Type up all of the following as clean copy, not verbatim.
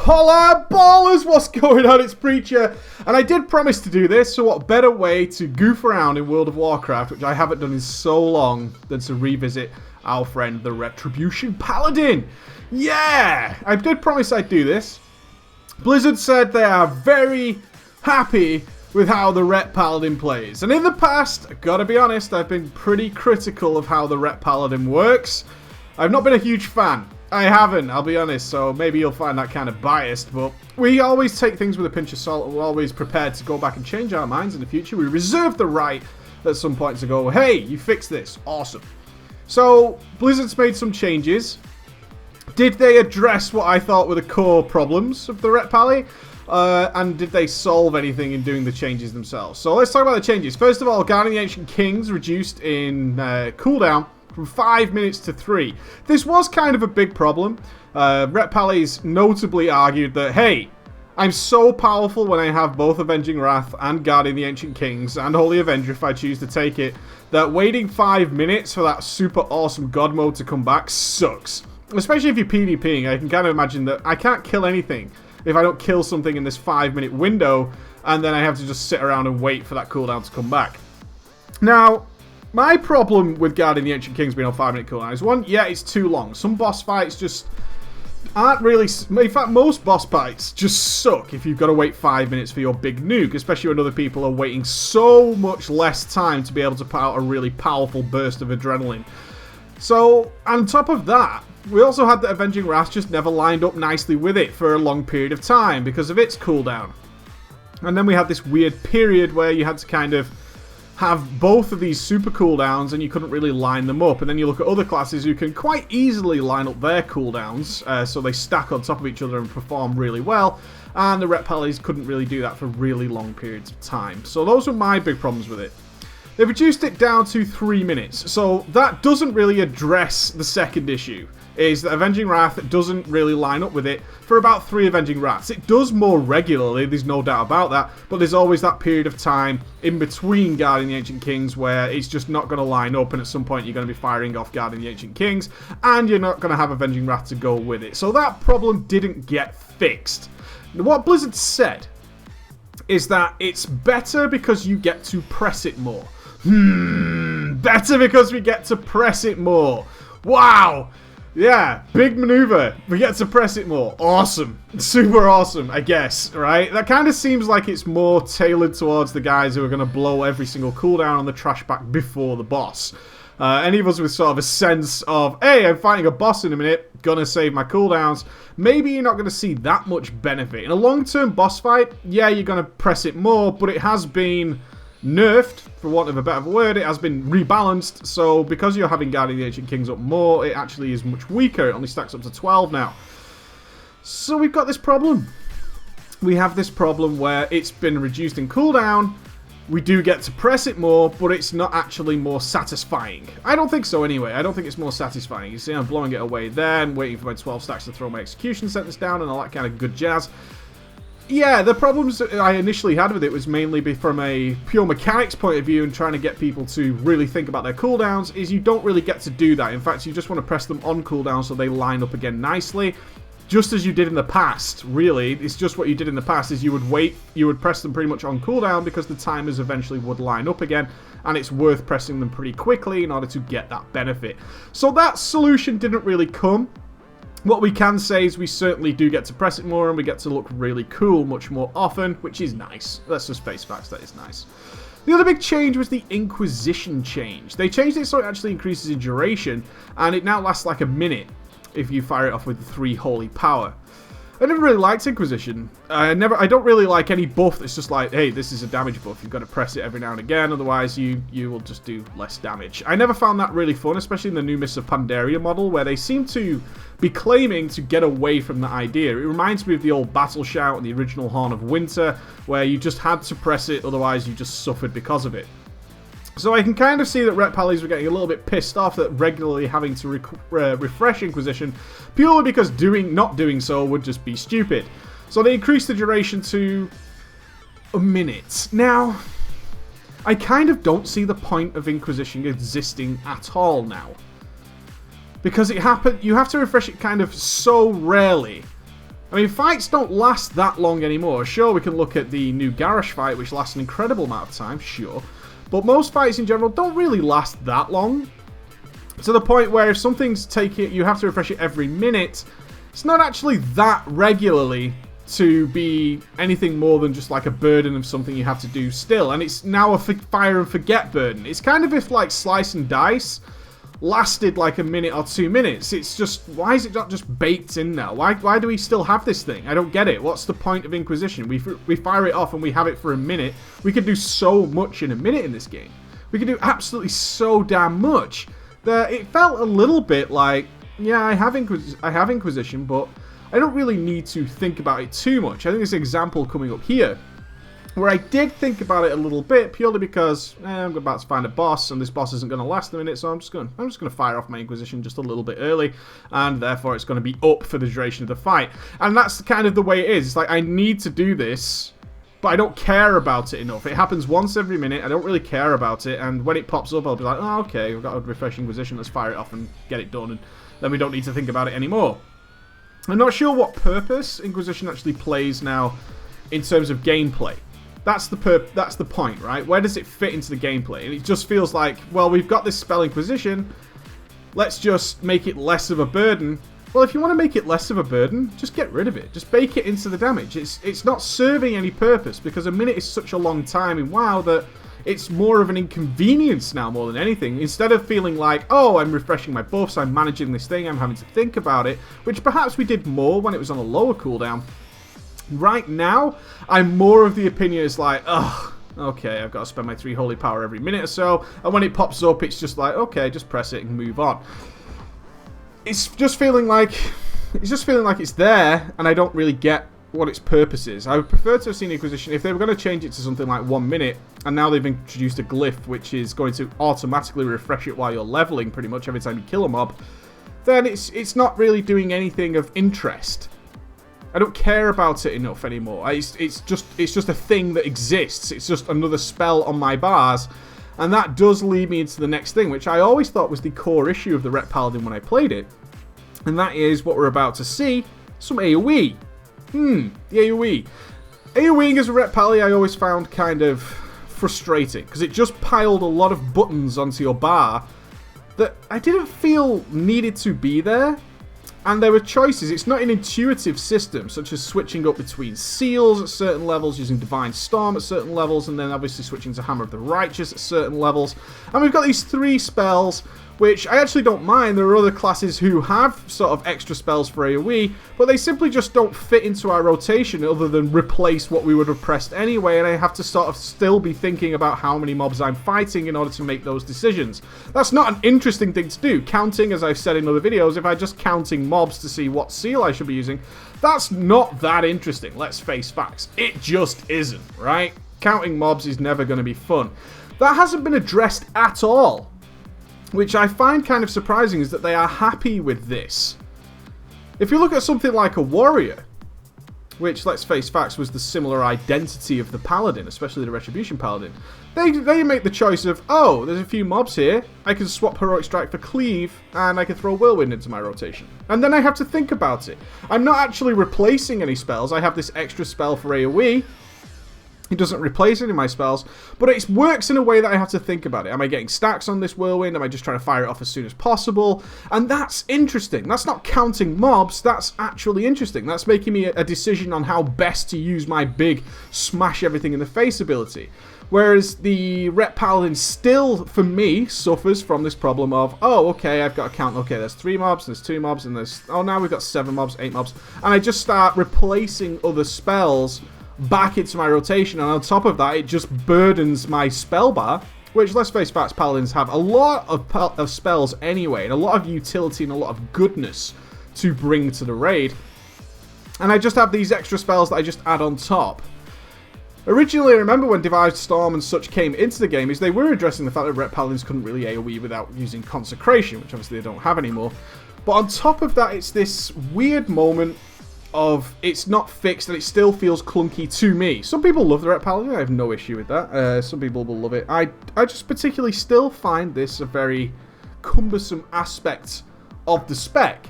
Holla ballers, what's going on? It's Preacher, and I did promise to do this, so what better way to goof around in World of Warcraft, which I haven't done in so long, than to revisit our friend the Retribution Paladin. Yeah, I did promise I'd do this. Blizzard said they are very happy with how the Ret Paladin plays, and in the past, gotta be honest, I've been pretty critical of how the Ret Paladin works. I've not been a huge fan. I haven't, I'll be honest, so maybe you'll find that kind of biased, but we always take things with a pinch of salt, and we're always prepared to go back and change our minds in the future. We reserve the right at some point to go, hey, you fixed this, awesome. So, Blizzard's made some changes. Did they address what I thought were the core problems of the Ret Pally? And did they solve anything in doing the changes themselves? So let's talk about the changes. First of all, Guardian of the Ancient Kings reduced in cooldown from 5 minutes to 3. This was kind of a big problem. Ret Pallies notably argued that, hey, I'm so powerful when I have both Avenging Wrath and Guardian of the Ancient Kings and Holy Avenger if I choose to take it, that waiting 5 minutes for that super awesome God mode to come back sucks. Especially if you're PvPing, I can kind of imagine that I can't kill anything if I don't kill something in this 5-minute window, and then I have to just sit around and wait for that cooldown to come back. Now, my problem with Guardian of the Ancient Kings being on 5-minute cooldown is, one, yeah, it's too long. Some boss fights just aren't really... In fact, most boss fights just suck if you've got to wait 5 minutes for your big nuke, especially when other people are waiting so much less time to be able to put out a really powerful burst of adrenaline. So, on top of that, we also had that Avenging Wrath just never lined up nicely with it for a long period of time because of its cooldown. And then we had this weird period where you had to kind of have both of these super cooldowns and you couldn't really line them up. And then you look at other classes who can quite easily line up their cooldowns, so they stack on top of each other and perform really well. And the Ret Pallies couldn't really do that for really long periods of time. So those were my big problems with it. They've reduced it down to 3 minutes, so that doesn't really address the second issue, is that Avenging Wrath doesn't really line up with it for about 3 Avenging Wraths. It does more regularly, there's no doubt about that, but there's always that period of time in between Guardian of the Ancient Kings where it's just not going to line up, and at some point you're going to be firing off Guardian of the Ancient Kings, and you're not going to have Avenging Wrath to go with it. So that problem didn't get fixed. Now, what Blizzard said is that it's better because you get to press it more. Better because we get to press it more. Wow. Yeah, big maneuver. We get to press it more. Awesome. Super awesome, I guess, right? That kind of seems like it's more tailored towards the guys who are going to blow every single cooldown on the trash back before the boss. Any of us with sort of a sense of, hey, I'm fighting a boss in a minute, gonna save my cooldowns, maybe you're not going to see that much benefit. In a long-term boss fight, yeah, you're going to press it more, but it has been nerfed, for want of a better word. It has been rebalanced, so because you're having Guardian of the Ancient Kings up more, it actually is much weaker. It only stacks up to 12 now. So we've got this problem. We have this problem where it's been reduced in cooldown. We do get to press it more, but it's not actually more satisfying. I don't think so anyway. I don't think it's more satisfying. You see, I'm blowing it away there, and waiting for my 12 stacks to throw my execution sentence down and all that kind of good jazz. Yeah, the problems that I initially had with it was mainly from a pure mechanics point of view and trying to get people to really think about their cooldowns, is you don't really get to do that. In fact, you just want to press them on cooldown so they line up again nicely, just as you did in the past, really. It's just what you did in the past, is you would wait, you would press them pretty much on cooldown because the timers eventually would line up again, and it's worth pressing them pretty quickly in order to get that benefit. So that solution didn't really come. What we can say is we certainly do get to press it more, and we get to look really cool much more often, which is nice. Let's just face facts, that is nice. The other big change was the Inquisition change. They changed it so it actually increases in duration, and it now lasts like a minute if you fire it off with the 3 Holy Power. I never really liked Inquisition. I don't really like any buff that's just like, hey, this is a damage buff. You've got to press it every now and again, otherwise you will just do less damage. I never found that really fun, especially in the new Mists of Pandaria model, where they seem to be claiming to get away from that idea. It reminds me of the old Battle Shout and the original Horn of Winter, where you just had to press it, otherwise you just suffered because of it. So I can kind of see that Ret Pallies were getting a little bit pissed off that regularly having to refresh Inquisition, purely because not doing so would just be stupid. So they increased the duration to a minute. Now, I kind of don't see the point of Inquisition existing at all now. Because you have to refresh it kind of so rarely I mean, fights don't last that long anymore. Sure, we can look at the new Garrosh fight, which lasts an incredible amount of time, sure. But most fights in general don't really last that long. To the point where if something's taking, you have to refresh it every minute, it's not actually that regularly to be anything more than just like a burden of something you have to do still. And it's now a fire and forget burden. It's kind of if like Slice and Dice lasted like a minute or 2 minutes. It's just, why is it not just baked in now? Why do we still have this thing? I don't get it. What's the point of Inquisition? We fire it off and we have it for a minute. We could do so much in a minute in this game. We could do absolutely so damn much that it felt a little bit like, yeah, I have Inquisition, but I don't really need to think about it too much. I think there's an example coming up here where I did think about it a little bit, purely because I'm about to find a boss, and this boss isn't going to last a minute, so I'm just going to fire off my Inquisition just a little bit early, and therefore it's going to be up for the duration of the fight. And that's kind of the way it is. It's like, I need to do this, but I don't care about it enough. It happens once every minute, I don't really care about it, and when it pops up, I'll be like, oh, okay, we've got a refresh Inquisition, let's fire it off and get it done, and then we don't need to think about it anymore. I'm not sure what purpose Inquisition actually plays now in terms of gameplay. That's the point, right? Where does it fit into the gameplay? And it just feels like, well, we've got this spell Inquisition, let's just make it less of a burden. Well, if you want to make it less of a burden, just get rid of it. Just bake it into the damage. It's not serving any purpose, because a minute is such a long time in WoW that it's more of an inconvenience now more than anything. Instead of feeling like, oh, I'm refreshing my buffs, I'm managing this thing, I'm having to think about it, which perhaps we did more when it was on a lower cooldown. Right now, I'm more of the opinion it's like, ugh, okay, I've got to spend my 3 holy power every minute or so, and when it pops up, it's just like, okay, just press it and move on. It's just feeling like it's there, and I don't really get what its purpose is. I would prefer to have seen Inquisition if they were going to change it to something like 1 minute, and now they've introduced a glyph which is going to automatically refresh it while you're leveling pretty much every time you kill a mob. Then it's not really doing anything of interest. I don't care about it enough anymore. It's just a thing that exists. It's just another spell on my bars, and that does lead me into the next thing, which I always thought was the core issue of the Ret Paladin when I played it, and that is what we're about to see: some AoE. The AoE. AoEing as a Ret Pally I always found kind of frustrating, because it just piled a lot of buttons onto your bar that I didn't feel needed to be there. And there were choices. It's not an intuitive system, such as switching up between seals at certain levels, using Divine Storm at certain levels, and then obviously switching to Hammer of the Righteous at certain levels. And we've got these 3 spells, which I actually don't mind. There are other classes who have sort of extra spells for AoE, but they simply just don't fit into our rotation other than replace what we would have pressed anyway, and I have to sort of still be thinking about how many mobs I'm fighting in order to make those decisions. That's not an interesting thing to do. Counting, as I've said in other videos, if I'm just counting mobs to see what seal I should be using, that's not that interesting. Let's face facts. It just isn't, right? Counting mobs is never going to be fun. That hasn't been addressed at all. Which I find kind of surprising, is that they are happy with this. If you look at something like a warrior, which, let's face facts, was the similar identity of the paladin, especially the Retribution paladin, they make the choice of, oh, there's a few mobs here, I can swap Heroic Strike for Cleave, and I can throw Whirlwind into my rotation. And then I have to think about it. I'm not actually replacing any spells. I have this extra spell for AoE. It doesn't replace any of my spells, but it works in a way that I have to think about it. Am I getting stacks on this Whirlwind? Am I just trying to fire it off as soon as possible? And that's interesting. That's not counting mobs. That's actually interesting. That's making me a decision on how best to use my big smash everything in the face ability. Whereas the Ret Paladin still, for me, suffers from this problem of, oh, okay, I've got to count, okay, there's 3 mobs, there's 2 mobs, and there's, oh, now we've got 7 mobs, 8 mobs. And I just start replacing other spells back into my rotation, and on top of that, it just burdens my spell bar, which, let's face facts, paladins have a lot of spells anyway, and a lot of utility and a lot of goodness to bring to the raid. And I just have these extra spells that I just add on top. Originally, I remember when Divine Storm and such came into the game, is they were addressing the fact that Ret Paladins couldn't really AoE without using Consecration, which obviously they don't have anymore. But on top of that, it's this weird moment of it's not fixed and it still feels clunky to me. Some people love the Ret Paladin, I have no issue with that. Some people will love it. I just particularly still find this a very cumbersome aspect of the spec.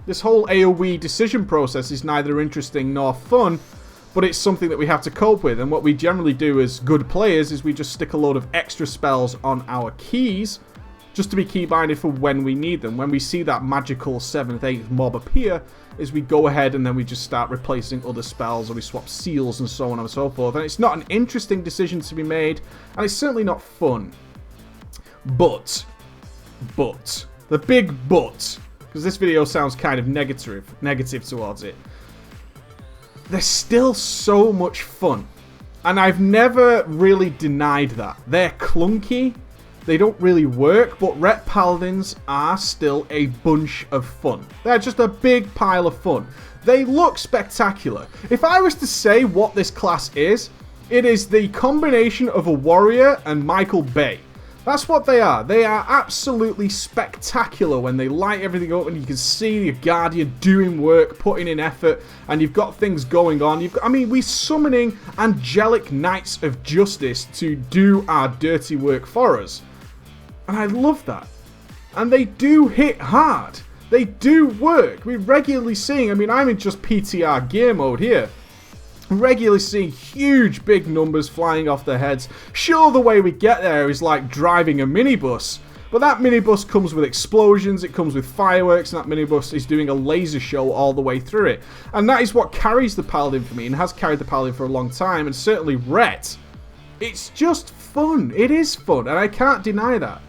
This whole AoE decision process is neither interesting nor fun, but it's something that we have to cope with. And what we generally do as good players is we just stick a load of extra spells on our keys just to be keybinded for when we need them. When we see that magical 7th, 8th mob appear, is we go ahead and then we just start replacing other spells, or we swap seals and so on and so forth. And it's not an interesting decision to be made, and it's certainly not fun. But, the big but, because this video sounds kind of negative towards it, they're still so much fun. And I've never really denied that. They're clunky. They don't really work, but Ret Paladins are still a bunch of fun. They're just a big pile of fun. They look spectacular. If I was to say what this class is, it is the combination of a warrior and Michael Bay. That's what they are. They are absolutely spectacular when they light everything up and you can see the Guardian doing work, putting in effort, and you've got things going on. We're summoning angelic knights of justice to do our dirty work for us. And I love that. And they do hit hard. They do work. We're regularly seeing, I'm in just PTR gear mode here. Regularly seeing huge big numbers flying off their heads. Sure, the way we get there is like driving a minibus. But that minibus comes with explosions, it comes with fireworks, and that minibus is doing a laser show all the way through it. And that is what carries the Paladin for me, and has carried the Paladin for a long time, and certainly Ret. It's just fun. It is fun, and I can't deny that.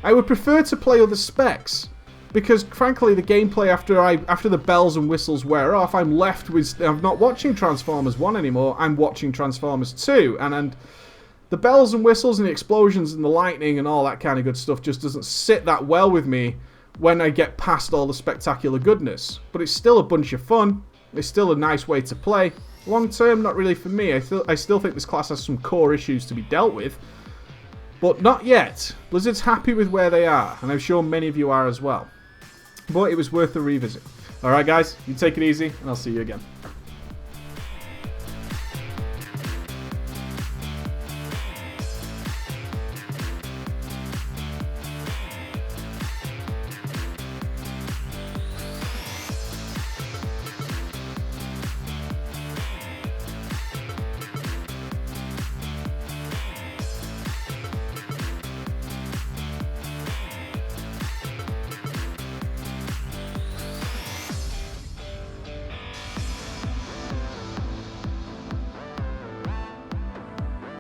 I would prefer to play other specs, because frankly the gameplay after the bells and whistles wear off, I'm left with, I'm not watching Transformers 1 anymore, I'm watching Transformers 2, and the bells and whistles and the explosions and the lightning and all that kind of good stuff just doesn't sit that well with me when I get past all the spectacular goodness. But it's still a bunch of fun, it's still a nice way to play. Long term, not really for me. I still think this class has some core issues to be dealt with. But not yet. Blizzard's happy with where they are, and I'm sure many of you are as well. But it was worth a revisit. Alright guys, you take it easy, and I'll see you again.